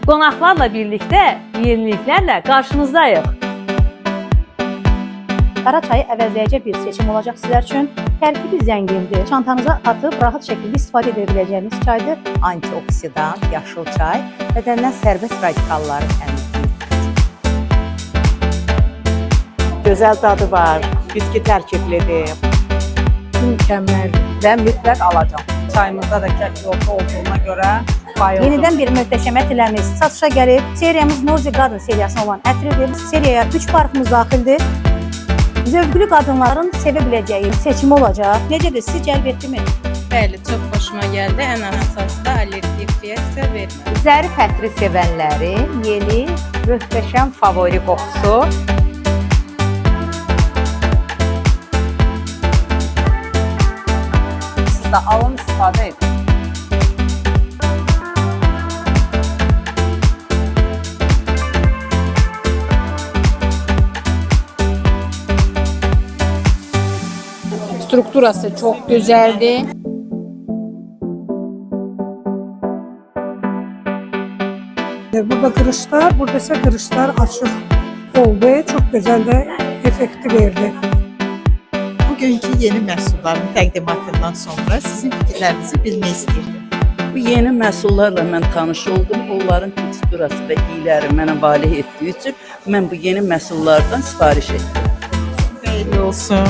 Qonaqlarla birlikdə yeniliklərlə qarşınızdayıq. Qara çayı əvəzləyici bir seçim olacaq sizlər üçün. Tərkibi zəngindir. Çantanıza atıb rahat şəkildə istifadə edə biləcəyiniz çaydır. Antioksidan, yaşıl çay, bədəndən sərbəst radikalları təmizləyir. Gözəl dadı var, bitki tərkiblidir. Mükəmməldir və mütləq alacağım. Çayımızda da kək yoxu olduğuna görə bayıldım. Yenidən bir möhtəşəm ətirlərimiz satışa gəlib. Seriyamız Nordic Garden seriyasına olan ətirdir. Seriyaya 3 parfumuz daxildir. Zövqlü qadınların sevə biləcəyi seçimi olacaq. Necədir, sizi cəlb etdimi? Bəli, çox xoşuma gəldi. Ən əsası da allergik reaksiya vermədi. Zərif ətri sevənlərin yeni, möhtəşəm favori qoxusu. Siz də alın, istifadə edin. Strukturası çok güzeldi. Burada kırışlar, burada ise kırışlar açık oldu. Çok güzel de efekti verdi. Bugünkü yeni məhsulların təqdimatından sonra sizin fikirlərinizi bilmək istəyirdim. Bu yeni məhsullarla mən tanış oldum. Onların teksturası və iyləri mənə valeh etdiyi üçün mən bu yeni məhsullardan sifariş etdim. Xeyirli olsun.